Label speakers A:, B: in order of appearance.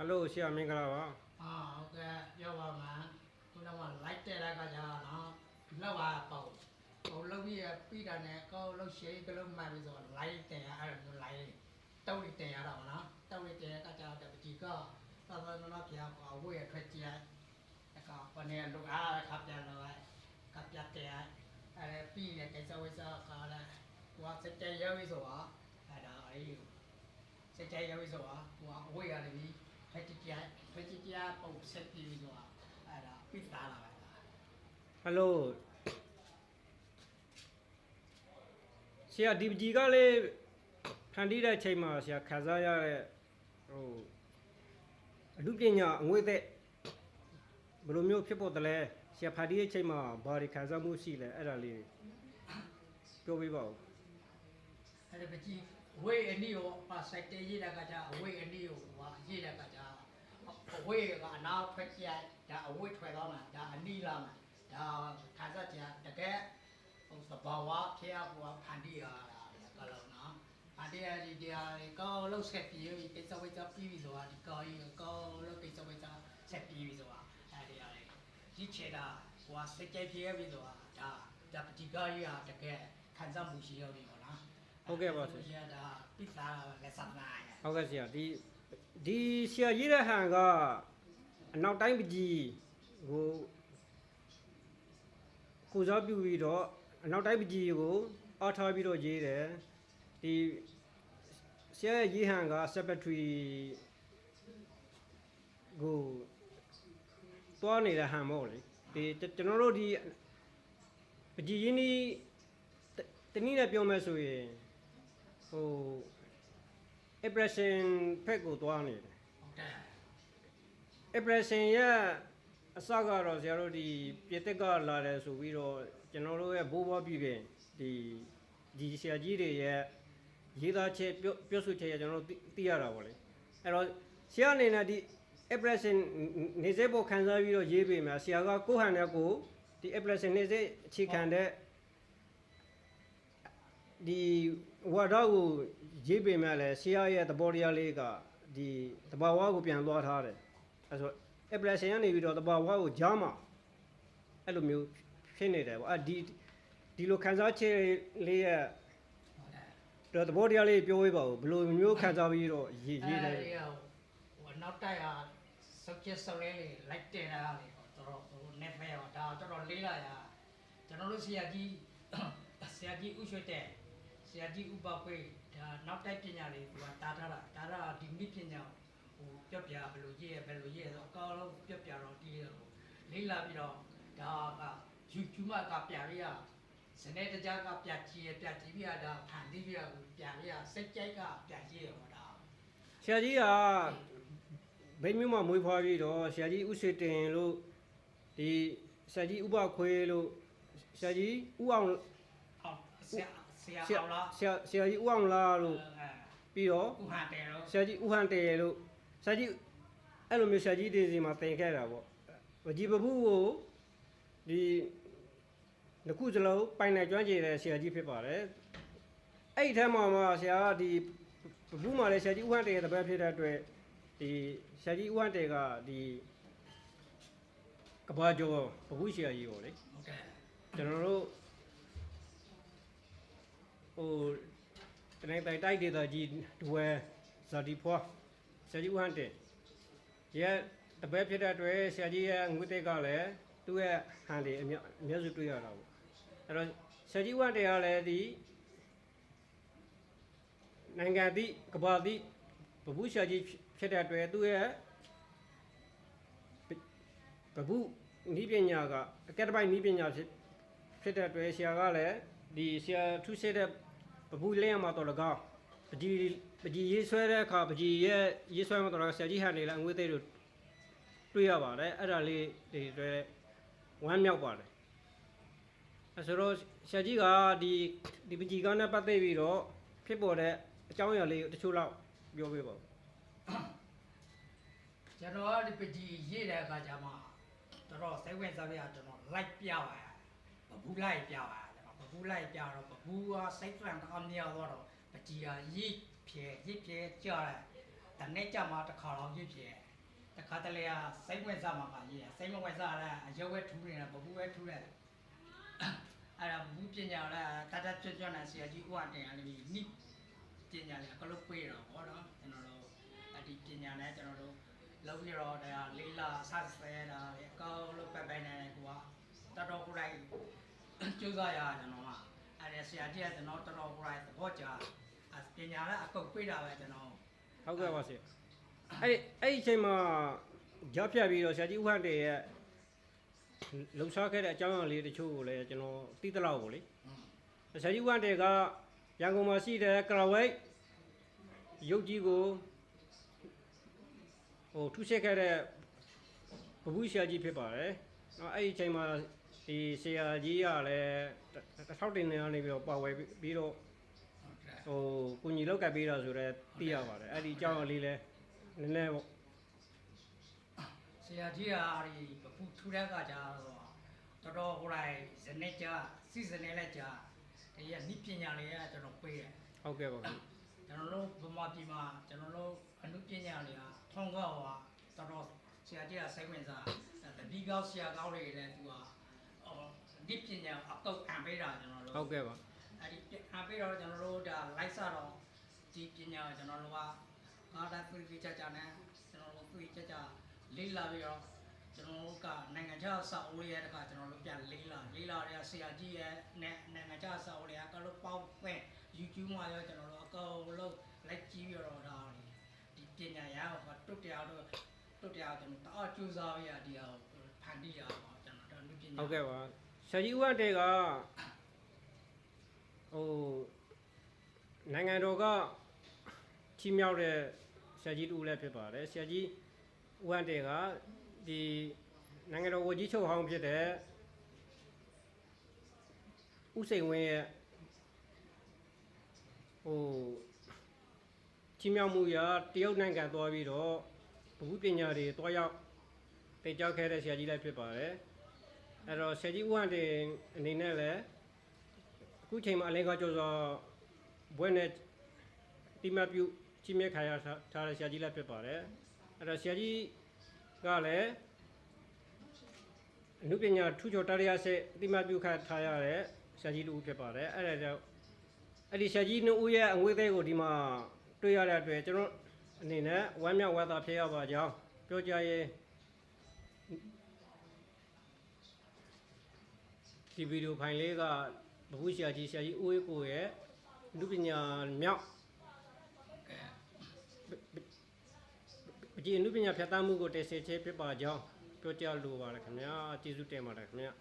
A: Hello ဆရာမင်္ဂလာပါ
B: ဟုတ်ကဲ့ပြောပါမယ်ခုနကလိုက်တဲ့ကကြာနော်လောက်ပါပေါ့ဟိုလောက်ပြီးတာနဲ့ကောလောက်ရှိကလုံးမှန်ပြီးဆိုလိုက်တယ်အဲ့လိုလိုက်တောက်တယ်ရတာပေါ့နော်တောက်တယ်ကကြာတဲ့ပကြီးကသာသာနော်ပြာဝေးထွက်ကြအဲ့ကပနေလူအားခပ်ပြန်တော့ကပ်ပြတဲ့အဲ့ပြီးတဲ့ကိစ္စဝိစာကလည်းဟိုစက်ကြရောက်ပြီးဆိုတော့အဲ့ဒါအဲ့စက်ကြရောက်ပြီးဆိုတော့ဟိုအဝေးရတယ် vegetarian ပုံစံပြီးတော့အဲ့ဒါပြစ်သားလာပါလား
A: Hello ဆရာဒီပကြီးကလေးဖန်တီးတဲ့အချိန်မှာဆရာခံစားရတဲ့ဟိုအမှုပညာအငွေ့သက်ဘယ်လိုမျိုးဖြစ်ပေါ်တယ်လဲဆရာဖန်တီးတဲ့အချိန်မှာဘာတွေခံစားမှုရှိလဲအဲ့ဒါလေးပြောပြပါဦး
B: အဲ့ဒါပကြီးဝေးအနည်းကိုပါစိုက်တဲ့ရေးတဲ့ကကြအဝေးအနည်းကိုဟာရေးတဲ့ကကြအဝေးကအနာထွက်ကြဒါအဝေးထွက်တော့မှာဒါအနည်းလာမှာဒါခံစားကြတကယ်ဟိုသဘာဝဖြစ်အောင်ဖန်တီးရတာကလုံးနော်ဖန်တီးရဒီကောလုံးဆက်ပြီးကိစ္စဝိစ္စပြီးပြီဆိုတာဒီကောကြီးကောလုံးကိစ္စဝိစ္စဆက်ပြီးပြီဆိုတာအဲ့ဒီရတယ်ဒီချေတာဟိုစက်ကြပြည့်ပြီဆိုတာဒါပတိကားကြီးကတကယ်ခံစားမှုရှိရောက်နေပါလား
A: ဟုတ်ကဲ့ပါဆရာ
B: ဒါပိဿာလက်စပ်လာ
A: ဟုတ်ကဲ့ဆရာဒီဆရာရေးတဲ့ဟန်ကအနောက်တိုင်းပကြီးကိုစားပြုပြီးတော့အနောက်တိုင်းပကြီးကိုအားထားပြီးတော့ရေးတယ်ဒီဆရာရေးဟန်က secretary ကိုတွားနေတဲ့ဟန်မို့လေဒီကျွန်တော်တို့ဒီပကြီးရင်းဒီတနည်းနဲ့ပြောမယ်ဆိုရင်ဟို impression ဖက်ကိုတွားနေတယ်
B: ဟုတ်ကဲ့
A: impression ရဲ့အစကတော့ဆရာတို့ဒီပြည်သက်ကလာတယ်ဆိုပြီးတော့ကျွန်တော်တို့ရဲ့ဘိုးဘွားပြည်ပြင်ဒီဆရာကြီးတွေရဲ့ရေးသားချက်ပြောဆိုချက်ရကျွန်တော်တို့သိရတာပေါ့လေအဲ့တော့ဆရာအနေနဲ့ဒီ impression နေစေဖို့ခံစားပြီးတော့ရေးပေးမယ်ဆရာကကိုယ့်ဟန်နဲ့ကိုဒီ impression နေစေအခြေခံတဲ့ဒီဝါဒကိုရေးပေးမယ်လဲဆရာရဲ့သဘောတရားလေးကဒီတဘာဝကိုပြန်သွားထားတယ်အဲ့ဆို impression ကနေပြီးတော့တဘာဝကိုကြားမှာအဲ့လိုမျိုးဖြစ်နေတယ်ပေါ့ဒီလိုခံစားချက်လေးရဲ့တော့သဘောတရားလေးပြောပေးပါဦးဘယ်လိုမျိုးခံစားပြီးတော့ရေးတယ်
B: ဟိုနောက်တိုက်ဟာစုပ်ချက်စုပ်လေးလိုက်တင်တာလေတော့ဟို net ပဲဒါတော်လေးလာရကျွန်တော်တို့ဆရာကြီးဥရွှေတဲ့ဆရာကြီးဥပခွေဒါနောက်တိုက်ပညာလေးသူကတားထားတာဒါကဒီမိပညာဟိုပြော့ပြဘယ်လိုရေးဆိုအကောင်းလုံးပြော့ပြတော့ဒီလေးလာပြီးတော့ဒါက YouTube မှာကပြရစနေတကြကပြကြည့်ပြီးဒါဖန်တီးပြီးပြရစက်ကြိုက်ကပြကြည့်ရမှာဒါ
A: ဆရာကြီးကဘိမျိုးမှာမွေးဖွားပြီးတော့ဆရာကြီးဥစေတင်လို့ဒီဆရာကြီးဥပခွေလို့ဆရာကြီးဥအောင်
B: ဆရာအောင်လား
A: ဆရာကြီးဥအောင်လားလို့ပြီးတော့
B: ဥဟန်တယ်လို့
A: ဆရာကြီးဥဟန်တယ်လို့ဆရာကြီးအဲ့လိုမျိုးဆရာကြီးတွေစီမှာတင်ခဲ့တာပေါ့ဝကြီးပပုကိုဒီတစ်ခုစလုံးပိုင်နိုင်ကျွမ်းကျင်တဲ့ဆရာကြီးဖြစ်ပါတယ်အဲ့ဒီထဲမှာဆရာကဒီပပုမှာလည်းဆရာကြီးဥဟန်တယ်ရဲ့တပည့်ဖြစ်တဲ့အတွက်ဒီဆရာကြီးဥဟန်တယ်ကဒီကဘာကျော်ပပုဆရာကြီးပေါ့လေ
B: ဟုတ်ကဲ့
A: ကျွန်တော်တို့ဟိုတနေ့တိုက်ဒေသကြီးဒွယ်ဇာတိဖွားဆရာကြီးဦးဟန်တင်ရဲ့တပည့်ဖြစ်တဲ့အတွက်ဆရာကြီးရဲ့ငွေတိတ်ကလည်းသူ့ရဲ့ဟန်လေးအများစုတွေ့ရတာပေါ့အဲ့တော့ဆရာကြီးဦးဟန်တင်ကလည်းဒီနိုင်ငံသည့်ကဘာသည့်ပပုဆရာကြီးဖြစ်တဲ့အတွက်သူ့ရဲ့ပပုဤပညာကအကယ်ဒမိတ်ဤပညာဖြစ်တဲ့အတွက်ဆရာကလည်းဒီဆရာထုစစ်တဲ့ပပူလင်းရမှာတော့လကောက်ပကြီးရေးဆွဲတဲ့အခါပကြီးရဲ့ရေးဆွဲမှာတော့ဆရာကြီးဟန်နေလားအငွေသေးတို့တွေ့ရပါတယ်အဲ့ဒါလေးတွေတွေ့ဝမ်းမြောက်ပါတယ်အဲဆိုတော့ဆရာကြီးကဒီပကြီးကနဲ့ပတ်သက်ပြီးတော့ဖြစ်ပေါ်တဲ့အကြောင်းအရာလေးတချို့လောက်ပြောပြပါဦး
B: ကျွန်တော်ဒီပကြီးရေးတဲ့အခါကျမှတော်စိတ်ဝင်စားပြကျွန်တော်လိုက်ပြပါဘဘူးလိုက်ပြပါဘဘူးလိုက်ပြတော့ဘဘူးကစိတ်ဖန်အမြောက်တော့ပကြီးကရစ်ဖြဲကြားတယ်တနေ့ကြမှာတစ်ခါတော့ရစ်ဖြဲ တခါတလေကစိတ်ဝင်စားမှာပါကြီးစိတ်မဝင်စားလားအရုပ်ပဲထူးနေတာဘဘူးပဲထူးတယ်အဲ့ဒါဘူးပညာလားတတ်ကျွတ်နဲ့ဆရာကြီးဦးအတင်အဲ့ဒီနိပညာလေးအကလို့ပြေးတော့ဟောတော့ကျွန်တော်တို့အဒီပညာနဲ့ကျွန်တော်တို့လုံးပြီးတော့တရားလေးလာဆက်ဆဲတာလေအကောလို့ပဲနေတယ်ကွာတော်တော်ကိုယ်တိုင်ကျိုးစားရကျွန်တော်ကအဲ့ဒါဆရာကြီးကကျွန်တော်တော်တော်ကိုယ်တိုင်သဘောကျပညာလည်းအကုတ်ပြေးတာပဲကျွန်တော်
A: ဟုတ်ကဲ့ပါဆရာအဲ့ဒီအချိန်မှာကြားဖြတ်ပြီးတော့ဆရာကြီးဦးဟန်တေရဲ့လှုပ်ရှားခဲ့တဲ့အကြောင်းအရာလေးတချို့ကိုလည်းကျွန်တော်သိသလောက်ကိုလေဆရာကြီးဦးဟန်တေကရန်ကုန်မှာရှိတဲ့ကရဝိတ်ရုပ်ကြီးကိုထူးဆက်ခဲ့တဲ့ဘဘူးဆရာကြီးဖြစ်ပါတယ်နော်အဲ့ဒီအချိန်မှာဒီဆရာကြီးကလည်းထောက်တင်နေရနေပြီးတော့ပါဝယ်ပြီးတော့ကိုညီလောက်ကပ်ပေးတာဆိုတော့သိရပါတယ်အဲ့ဒီအကြောင်းအလေးလဲနည်းနည်းပေါ့
B: ဆရာကြီးကဒီပပူထူတဲ့ကကြာတော့တော်တော်ဟိုလိုက်ဇနေကြာစီဇနေလက်ကြာဒီကနိပညာလေးကကျွန်တော်ပေးတယ်
A: ဟုတ်ကဲ့ပါခင်
B: ကျွန်တော်တို့ဗမာပြည်မှာကျွန်တော်တို့အနုပညာလေးကထုံးကောက်တော်တော်ဆရာကြီးကစိတ်ဝင်စားတတိကောက်ဆရာကောက်တွေလည်းသူကနိပညာအကုတ်ခံပေးတာကျွန်တော်တို့
A: ဟုတ်ကဲ့ပါ
B: အဲ့ဒီခံပေးတော့ကျွန်တော်တို့ဒါလိုက်စားတော့ဒီပညာကျွန်တော်တို့ကအာဒါပြေးကြကြနဲ့ကျွန်တော်တို့ပြေးကြကြလေးလာပြီးတော့ကျွန်တော်တို့ကနိုင်ငံခြားစာအုပ်ရဲ့တခါကျွန်တော်တို့ပြန်လေးလာတဲ့ဆရာကြီးရဲ့နဲ့နိုင်ငံခြားစာအုပ်တွေကလည်းပေါက်ပဲ YouTube မှာရောကျွန်တော်တို့အကုန်လုံးလိုက်ကြည့်ပြီးတော့ဒါဒီပညာရအောင်တွတ်တရားတော့ကျွန်တော်တအားကြိုးစားရဒီဟာဖန်တီးရအောင်ကျွန်တော်တို့လူပညာ
A: ဟုတ်ကဲ့ပါဆရာကြီးဦးဝတ်တေကနိုင်ငံတော်ကချီးမြှောက်တဲ့ဆရာကြီးတူလည်းဖြစ်ပါတယ်ဆရာကြီးဦးဝတ်တေကဒီနိုင်ငံတော်ဝန်ကြီးချုပ်ဟောင်းဖြစ်တဲ့ဦးစိန်ဝင်းရဲ့ချီးမြှောက်မှုရတရုတ်နိုင်ငံသွားပြီးတော့ဘဝပညာတွေတွားရောက်တင်ကြောက်ခဲ့တဲ့ဆရာကြီးလည်းဖြစ်ပါတယ်အဲ့တော့ဆရာကြီးဦးဟန်တင်အနေနဲ့လည်းအခုချိန်မှာအလင်းကကျော်စွာဘွဲ့နဲ့တိမပြုချီးမြှင့်ခံရထားတဲ့ဆရာကြီးလည်းဖြစ်ပါတယ်အဲ့တော့ဆရာကြီးကလည်းအနုပညာထူးချော်တရားရဆက်တိမပြုခံထားရတဲ့ဆရာကြီးတူဖြစ်ပါတယ်အဲ့ဒါကြောင့်အဲ့ဒီဆရာကြီးနှုတ်ဦးရဲ့အငွေသေးကိုဒီမှာတွေ့ရတဲ့အတွက်ကျွန်တော်အနေနဲ့ဝမ်းမြောက်ဝမ်းသာဖြစ်ရပါကြောင်းပြောကြရဲဒီဗီဒီယိုဖိုင်လေးကဘဘူးဆရာကြီးဦးအေးကိုရဲ့လူပညာမြောက်ပကြီးလူပညာဖြတ်သန်းမှုကိုတည်ဆဲခြင်းဖြစ်ပါကြောင်းပြောကြလိုပါတယ်ခင်ဗျာကျေးဇူးတင်ပါတယ်ခင်ဗျာ